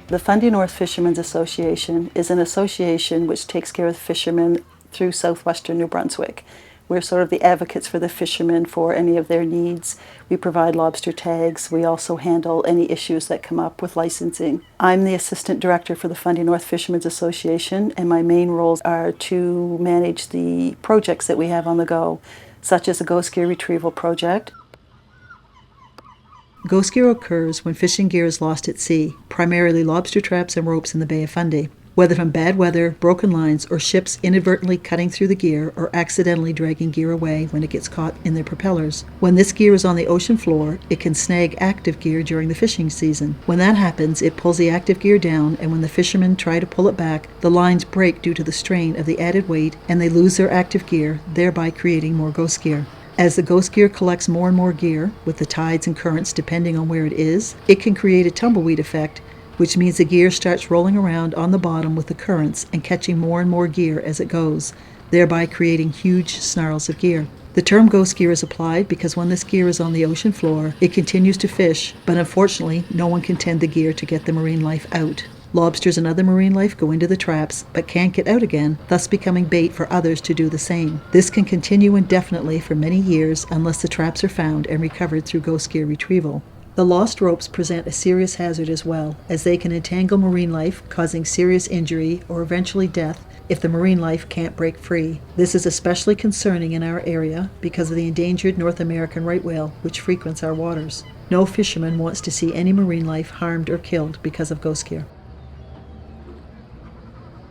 The Fundy North Fishermen's Association is an association which takes care of fishermen through southwestern New Brunswick. We're sort of the advocates for the fishermen for any of their needs. We provide lobster tags. We also handle any issues that come up with licensing. I'm the assistant director for the Fundy North Fishermen's Association, and my main roles are to manage the projects that we have on the go, such as the Ghost Gear Retrieval project. Ghost gear occurs when fishing gear is lost at sea, primarily lobster traps and ropes in the Bay of Fundy. Whether from bad weather, broken lines, or ships inadvertently cutting through the gear or accidentally dragging gear away when it gets caught in their propellers. When this gear is on the ocean floor, it can snag active gear during the fishing season. When that happens, it pulls the active gear down, and when the fishermen try to pull it back, the lines break due to the strain of the added weight, and they lose their active gear, thereby creating more ghost gear. As the ghost gear collects more and more gear, with the tides and currents depending on where it is, it can create a tumbleweed effect, which means the gear starts rolling around on the bottom with the currents and catching more and more gear as it goes, thereby creating huge snarls of gear. The term ghost gear is applied because when this gear is on the ocean floor, it continues to fish, but unfortunately no one can tend the gear to get the marine life out. Lobsters and other marine life go into the traps but can't get out again, thus becoming bait for others to do the same. This can continue indefinitely for many years unless the traps are found and recovered through ghost gear retrieval. The lost ropes present a serious hazard as well, as they can entangle marine life, causing serious injury or eventually death if the marine life can't break free. This is especially concerning in our area because of the endangered North American right whale, which frequents our waters. No fisherman wants to see any marine life harmed or killed because of ghost gear.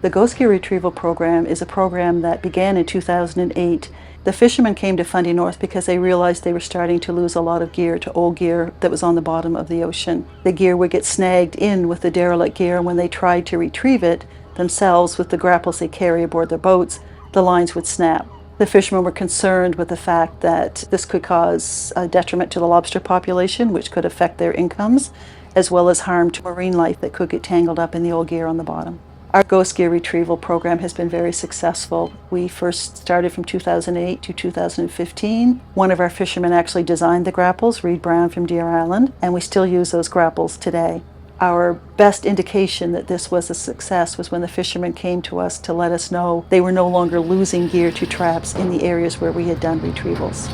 The Ghost Gear Retrieval Program is a program that began in 2008. The fishermen came to Fundy North because they realized they were starting to lose a lot of gear to old gear that was on the bottom of the ocean. The gear would get snagged in with the derelict gear, and when they tried to retrieve it themselves with the grapples they carry aboard their boats, the lines would snap. The fishermen were concerned with the fact that this could cause a detriment to the lobster population, which could affect their incomes, as well as harm to marine life that could get tangled up in the old gear on the bottom. Our Ghost Gear Retrieval program has been very successful. We first started from 2008 to 2015. One of our fishermen actually designed the grapples, Reed Brown from Deer Island, and we still use those grapples today. Our best indication that this was a success was when the fishermen came to us to let us know they were no longer losing gear to traps in the areas where we had done retrievals.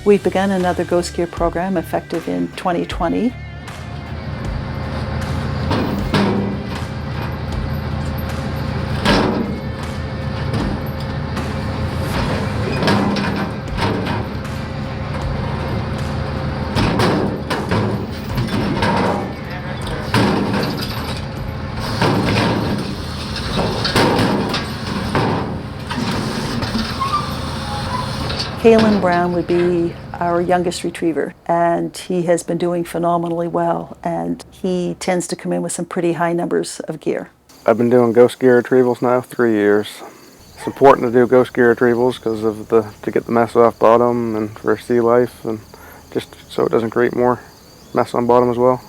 We've begun another Ghost Gear program effective in 2020. Kalen Brown would be our youngest retriever, and he has been doing phenomenally well, and he tends to come in with some pretty high numbers of gear. I've been doing ghost gear retrievals now 3 years. It's important to do ghost gear retrievals because of to get the mess off bottom and for sea life, and just so it doesn't create more mess on bottom as well.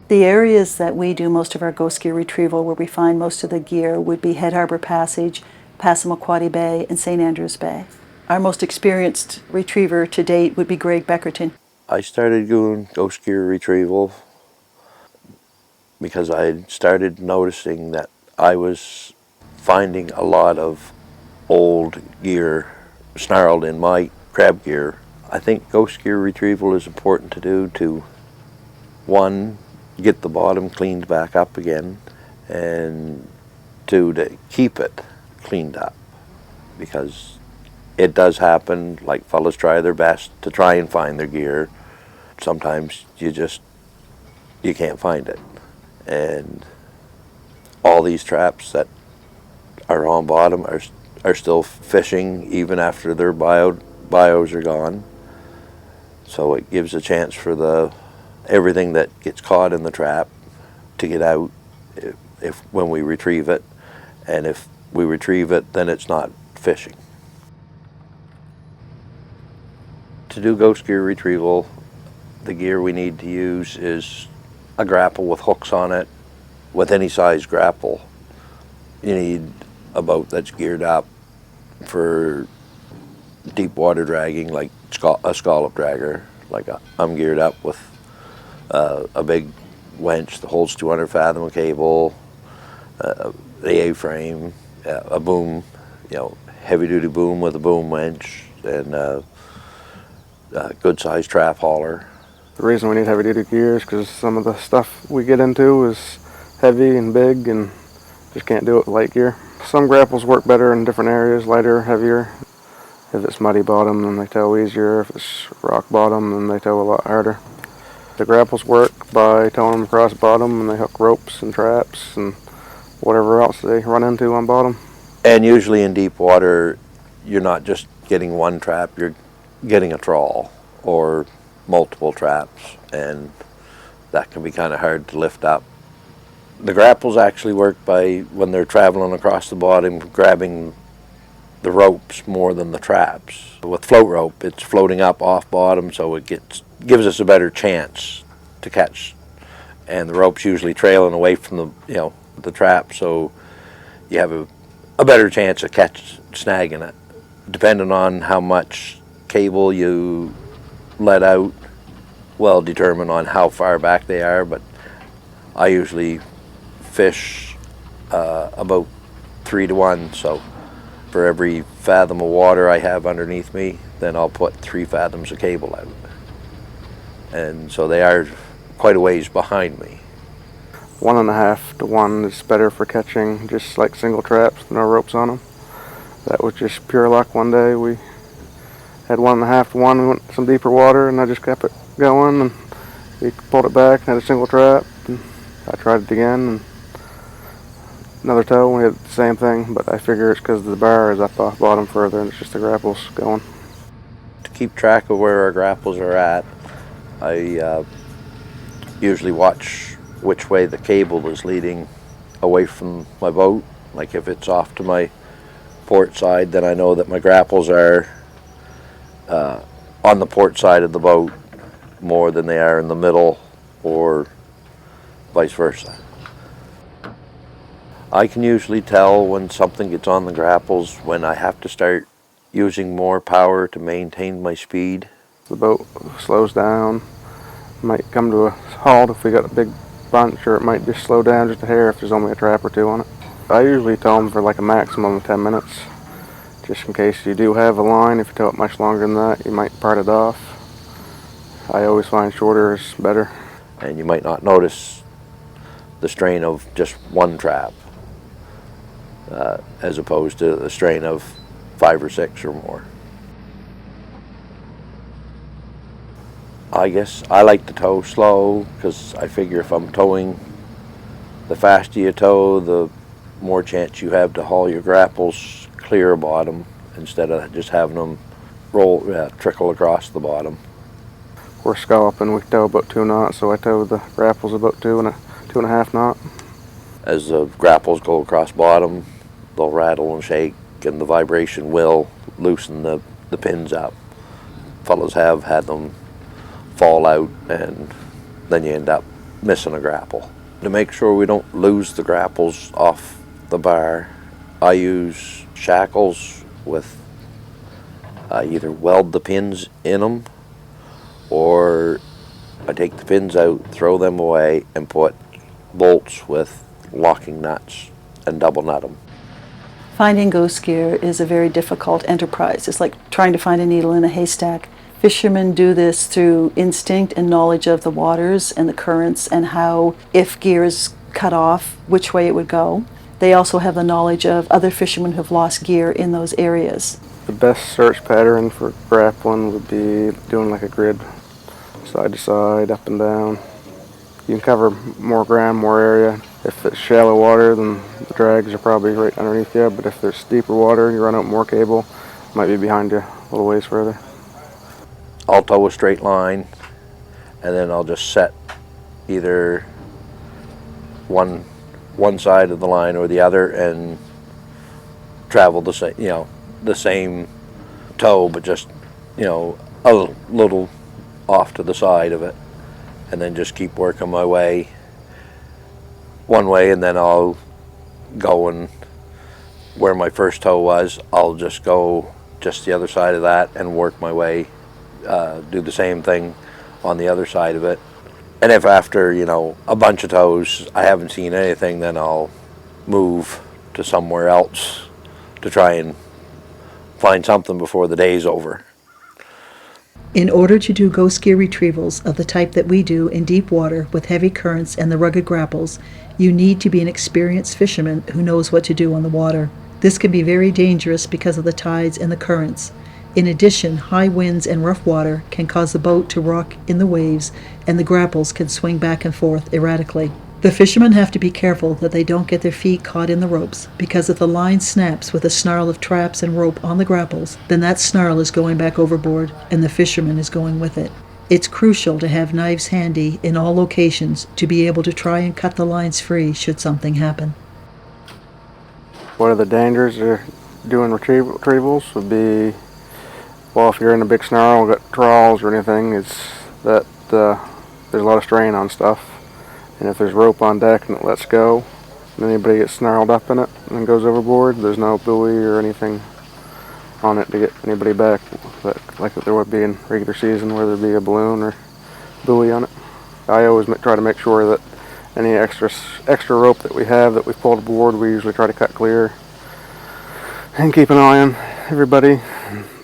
The areas that we do most of our ghost gear retrieval, where we find most of the gear, would be Harbour Passage, Passamaquoddy Bay, and St. Andrews Bay. Our most experienced retriever to date would be Greg Beckerton. I started doing ghost gear retrieval because I started noticing that I was finding a lot of old gear snarled in my crab gear. I think ghost gear retrieval is important to do to, one, get the bottom cleaned back up again, and two, to keep it cleaned up, because it does happen, like fellas try their best to try and find their gear. Sometimes you can't find it. And all these traps that are on bottom are still fishing even after their bios are gone. So it gives a chance for everything that gets caught in the trap to get out when we retrieve it. And if we retrieve it, then it's not fishing. To do ghost gear retrieval, the gear we need to use is a grapple with hooks on it. With any size grapple, you need a boat that's geared up for deep water dragging, like a scallop dragger. Like I'm geared up with a big winch that holds 200 fathom of cable, the A-frame, a boom, heavy duty boom with a boom winch, and a good sized trap hauler. The reason we need heavy duty gear is because some of the stuff we get into is heavy and big and just can't do it with light gear. Some grapples work better in different areas, lighter, heavier. If it's muddy bottom, then they tow easier. If it's rock bottom, then they tow a lot harder. The grapples work by towing them across bottom, and they hook ropes and traps and whatever else they run into on bottom. And usually in deep water, you're not just getting one trap, you're getting a trawl or multiple traps, and that can be kind of hard to lift up. The grapples actually work by, when they're traveling across the bottom, grabbing the ropes more than the traps. With float rope, it's floating up off bottom, so it gives us a better chance to catch. And the rope's usually trailing away from the trap, so you have a better chance of snagging it. Depending on how much cable you let out will determine on how far back they are, but I usually fish about 3 to 1, so for every fathom of water I have underneath me, then I'll put 3 fathoms of cable out. And so they are quite a ways behind me. 1.5 to 1 is better for catching just like single traps with no ropes on them. That was just pure luck. One day we had 1.5 to 1. We went some deeper water, and I just kept it going, and we pulled it back and had a single trap. And I tried it again, and another tow, and we had the same thing, but I figure it's because the bar is up off bottom further, and it's just the grapples going. To keep track of where our grapples are at, I usually watch which way the cable is leading away from my boat. Like if it's off to my port side, then I know that my grapples are on the port side of the boat more than they are in the middle, or vice versa. I can usually tell when something gets on the grapples when I have to start using more power to maintain my speed. The boat slows down, might come to a halt if we got a big bunch, or it might just slow down just a hair if there's only a trap or 2 on it. I usually tow them for like a maximum of 10 minutes, just in case you do have a line. If you tow it much longer than that, you might part it off. I always find shorter is better. And you might not notice the strain of just one trap, as opposed to the strain of 5 or 6 or more. I guess I like to tow slow, because I figure if I'm towing, the faster you tow, the more chance you have to haul your grapples clear of bottom instead of just having them trickle across the bottom. We're scalloping, we tow about 2 knots, so I tow the grapples about 2.5 knot. As the grapples go across bottom, they'll rattle and shake, and the vibration will loosen the pins up. Fellows have had them fall out, and then you end up missing a grapple. To make sure we don't lose the grapples off the bar, I use shackles with either weld the pins in them, or I take the pins out, throw them away, and put bolts with locking nuts and double nut them. Finding ghost gear is a very difficult enterprise. It's like trying to find a needle in a haystack. Fishermen do this through instinct and knowledge of the waters and the currents, and how, if gear is cut off, which way it would go. They also have the knowledge of other fishermen who've lost gear in those areas. The best search pattern for grappling would be doing like a grid, side to side, up and down. You can cover more ground, more area. If it's shallow water, then the drags are probably right underneath you, but if there's deeper water and you run out more cable, it might be behind you a little ways further. I'll tow a straight line, and then I'll just set either one side of the line or the other, and travel the the same toe, but just, a little off to the side of it, and then just keep working my way one way, and then I'll go, and where my first toe was, I'll just go just the other side of that and work my way, do the same thing on the other side of it. And if after, a bunch of toes I haven't seen anything, then I'll move to somewhere else to try and find something before the day's over. In order to do ghost gear retrievals of the type that we do in deep water with heavy currents and the rugged grapples, you need to be an experienced fisherman who knows what to do on the water. This can be very dangerous because of the tides and the currents. In addition, high winds and rough water can cause the boat to rock in the waves, and the grapples can swing back and forth erratically. The fishermen have to be careful that they don't get their feet caught in the ropes, because if the line snaps with a snarl of traps and rope on the grapples, then that snarl is going back overboard, and the fisherman is going with it. It's crucial to have knives handy in all locations to be able to try and cut the lines free should something happen. One of the dangers of doing retrievals would be, well, if you're in a big snarl, got trawls or anything, it's that there's a lot of strain on stuff. And if there's rope on deck and it lets go, and anybody gets snarled up in it and goes overboard, there's no buoy or anything on it to get anybody back, like there would be in regular season, where there'd be a balloon or buoy on it. I always try to make sure that any extra rope that we have that we've pulled aboard, we usually try to cut clear and keep an eye on everybody.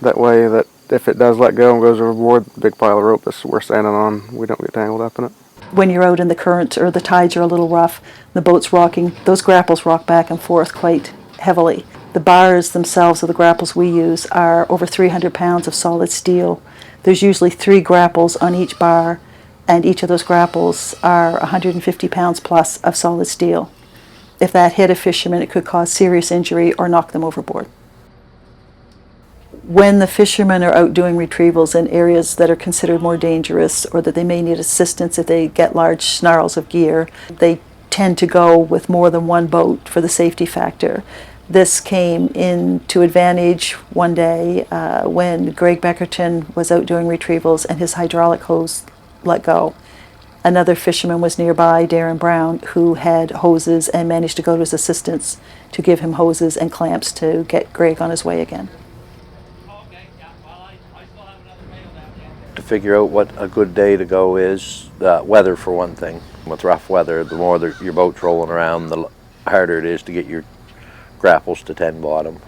That way that if it does let go and goes overboard, the big pile of rope that we're standing on, we don't get tangled up in it. When you're out in the current or the tides are a little rough, the boat's rocking, those grapples rock back and forth quite heavily. The bars themselves of the grapples we use are over 300 pounds of solid steel. There's usually 3 grapples on each bar, and each of those grapples are 150 pounds plus of solid steel. If that hit a fisherman, it could cause serious injury or knock them overboard. When the fishermen are out doing retrievals in areas that are considered more dangerous, or that they may need assistance if they get large snarls of gear, they tend to go with more than one boat for the safety factor. This came into advantage one day when Greg Beckerton was out doing retrievals and his hydraulic hose let go. Another fisherman was nearby, Darren Brown, who had hoses and managed to go to his assistance to give him hoses and clamps to get Greg on his way again. To figure out what a good day to go is, weather for one thing. With rough weather, the more your boat's rolling around, the harder it is to get your grapples to 10 bottom,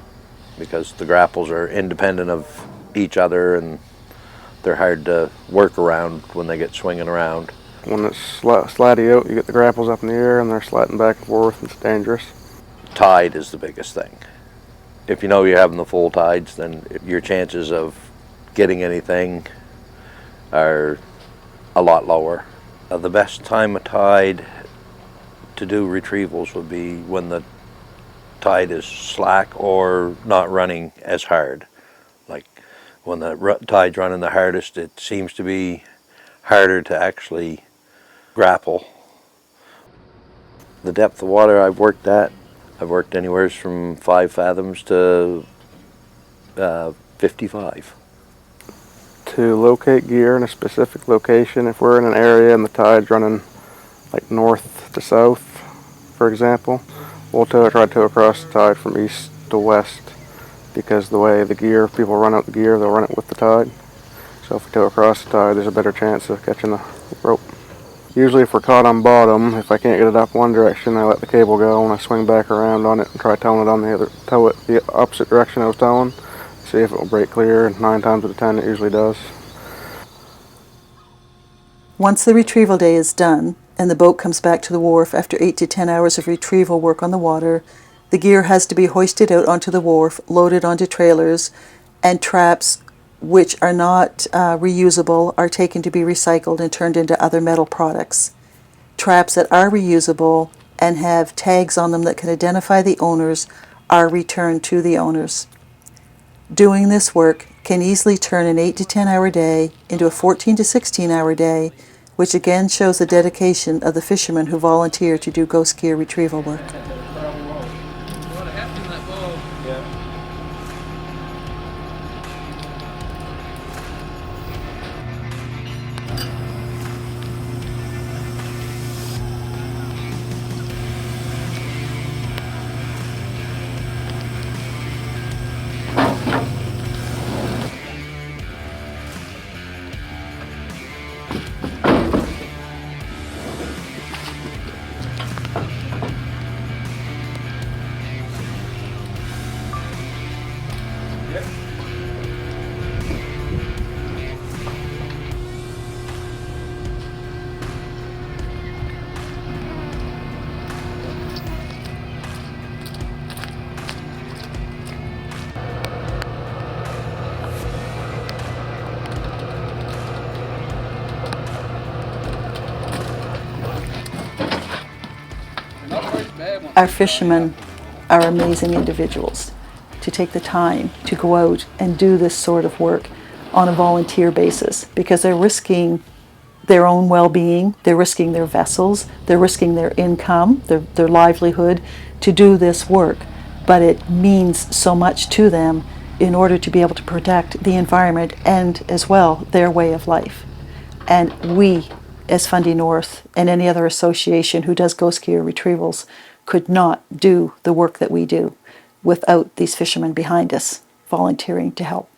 because the grapples are independent of each other and they're hard to work around when they get swinging around. When it's slatty out, you get the grapples up in the air and they're slatting back and forth, and it's dangerous. Tide is the biggest thing. If you know you're having the full tides, then your chances of getting anything are a lot lower. The best time of tide to do retrievals would be when the tide is slack or not running as hard. Like when the tide's running the hardest, it seems to be harder to actually grapple. The depth of water I've worked anywhere from 5 fathoms to 55. To locate gear in a specific location, if we're in an area and the tide's running like north to south, for example, we'll try to tow across the tide from east to west, because the way the gear, people run out the gear, they'll run it with the tide. So if we tow across the tide, there's a better chance of catching the rope. Usually if we're caught on bottom, if I can't get it up one direction, I let the cable go and I swing back around on it and try towing it on tow it the opposite direction I was towing. See if it will break clear, and 9 times out of 10 it usually does. Once the retrieval day is done and the boat comes back to the wharf after 8 to 10 hours of retrieval work on the water, the gear has to be hoisted out onto the wharf, loaded onto trailers, and traps which are not reusable are taken to be recycled and turned into other metal products. Traps that are reusable and have tags on them that can identify the owners are returned to the owners. Doing this work can easily turn an 8 to 10 hour day into a 14 to 16 hour day, which again shows the dedication of the fishermen who volunteer to do ghost gear retrieval work. Our fishermen are amazing individuals to take the time to go out and do this sort of work on a volunteer basis, because they're risking their own well-being, they're risking their vessels, they're risking their income, their livelihood to do this work. But it means so much to them in order to be able to protect the environment and as well their way of life. And we, as Fundy North and any other association who does ghost gear retrievals, could not do the work that we do without these fishermen behind us volunteering to help.